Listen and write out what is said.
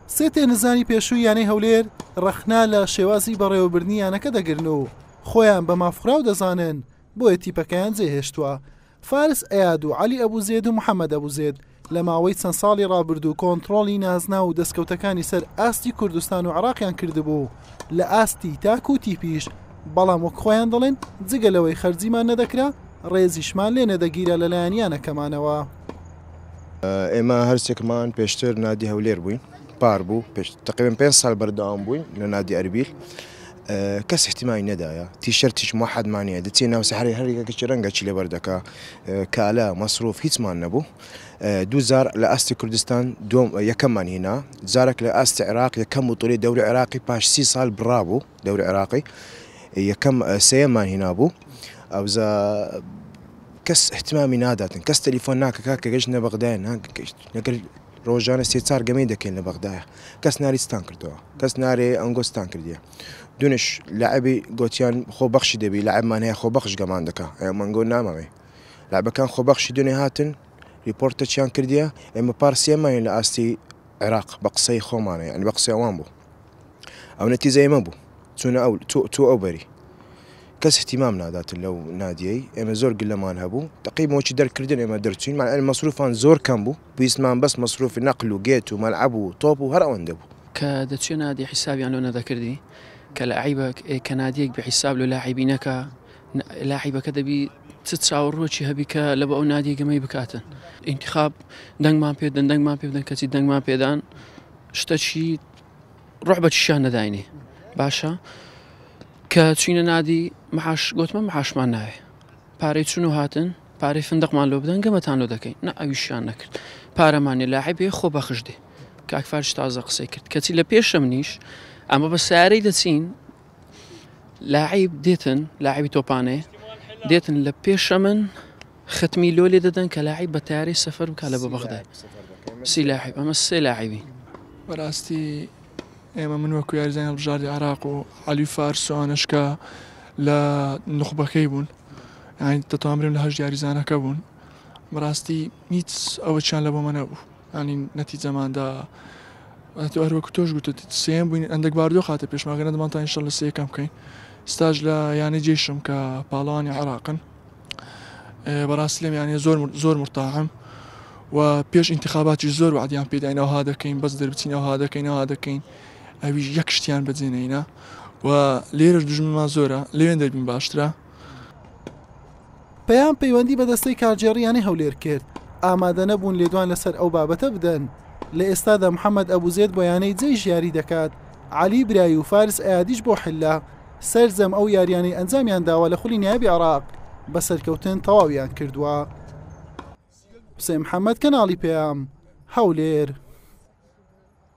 سێ تێنزانی پێشووی یانەی هەولێر ڕەخنا لە شێوازی بەڕێوەبردننی یانەکە دەگرن و خۆیان بە مافراو دەزانن بۆیە تیپەکەیان جێهێشتووە. فارس ئەیاد و عەلی ئەبوزێد و محەممەد ئەبوزێد لە ماوەی چەند ساڵی ڕابردوو کۆنتترۆلی نازنا و دەستکەوتەکانی سەر ئاستی کوردستان و عراقیان کردبوو لە ئاستی تاک و تیپیش، بەڵام وەک خۆیان دەڵێن جگەلەوەی خەرجیمان نەدەکرا ڕێزیشمان لێ نەدەگیرە لەلایەنیانەکەمانەوە. ئێمە هەرسێکمان پێشتر نادی هەولێر بووین، پار بوو تقریبا 5 ساڵ بەردەوام بووین لە نادی ئەربیل. کەس احتیمای نەدایە تیشەرتیش موحەدمانە دەچێ ناو سەحری هەرێکێکی ڕەنگەکی لێبەردەکا کالە مەسروف هیچمان نەبوو. 2000 لە ئاستی کوردستان یەکەممان هێنا، جارێک لە ئاستی عێراق یەکەم بوتوڵی دەوری عێراقی پاش 30 ساڵ بڕابوو دەوری عێراقی یەکەم سێەممان هێنا بوو. ئەوزە کەس احتیمامی ناداتن، کەس تەلیفۆن ناکە کاکە گەشت نە بەغدایە ناگەشت نەگەر ڕۆژانە 3-4 گەمەی دەکەین لە بەغدایە، کەس ناریستان کردەوە، کەس نارێ ئەنگۆستان کردیە. دونش لاعبی گوتیان خۆبەخشی دەبی لاعبمان هەیە خۆبەخش گەمان دەکا ئەمەنگۆ نامەوێ لاعبەکان خۆبەخشی دوێنێ هاتن ریپۆرتە چیان کردیە ئێمە پارسیەمانی لە ئاستی عێراق بە قسەی خۆمانە یعنی بە قسەی ئەوان بوو. ئەو نەتیجە ئێمە بوو چوونە تۆ ئەو بەری کەس احتیمام ناداتن لەو نادیەی. ئێمە زۆر گلەمان هەبوو تقریبا وەچی دەرکردن ئێمە دەرچوین مەسروفان زۆر کەم بوو، پێویستمان بەس مەسروفی نەقل و گێت و مەلعەب و تۆپ و هەر ئەوەندە بوو. کە دەچێ نادی حیسابیان لۆ نەدەکردی کە لاعیبە کە نادیەک بەحیساب لە لاعیبینەکە لاعیبەکە دەبی چ چاوەڕۆکی هەبی کە لە بە ئەو نادیە گەمەی بکاتن. ئینتیخاب دەنگمان پێدەن دەنگمان پێ بدەن کەچی دەنگمان پێدان شتەچی ڕۆح بە چیشان نەداینێ باشە کە چوینە نادی مەحاش گوتمە مەحاشمان ناوێ پارەی چون و هاتن پارەی فندقمان لۆ بدەن گەمەتان لۆ دەکەین نە ئەویشیان نەکرد پارەمانێ لاعیبێ خۆ بەخش دێ کاکفارش تازە قسەی کرد کەچی لە پێشەم نیش ئەمە بە سارەی دەچین لاعیب دێتن لاعیبی تۆپانێ دێتن لە پێشە من ختمی لۆ لێ دەدەن کە لاعیب بە تیارەی سەفەر بکە لە بەبەغداد سی لاعیب ئەمە سێ لاعیبی. بەڕاستی ئێمە من وەکو یاریزانی هەڵبژاردی عێراق و عەلی فارس و ئەنەشکە لە نوخبەکەی بوون یانی دەتوانرێن لە هەژ یاریزانەکە بوون. بەڕاستی هیچ ئەوەچیان لە بۆ مە نەبوو ینی نەتیجەماندا هەروەکو تۆش گوتت سێم بووین ئەندێک باردۆ خاتە پێشماگەنە دەمانتان ئینشەڵا لە سێیەکەم بکەین. ستاژ لە یانەی جێشم کە پاڵەوانی عێراقن بەڕاستی لێم یانێ زۆر مرتاحم و پێش ئینتیخاباتی زۆر وعدیان پێداین ئەوها دەکەین بەس دەربچین ئەوها دەکەین ئەویش یەک شتیان بەجێنەینە و لێرەش دژمنمان زۆرە لێوێن دەربین باشترە. پەیام پەیوەندی بە دەستەی کارجێڕیانی هەولێر کرد ئامادە نەبوون لێدوان لەسەر ئەو بابەتە بدەن. لە ئێستادا محەممەد ئەبوزێد بۆ یانەی جێی ژیاری دەکات، عەلی برایی و فارس ئەیادیش بۆ حلە سەرجەم ئەو یاریانەی ئەنجامیان داوە لە خولی نایابی عێراق بە سەرکەوتن تەواویان کردووە. حوسێن محەممەد کەناڵی پەیام هەولێر.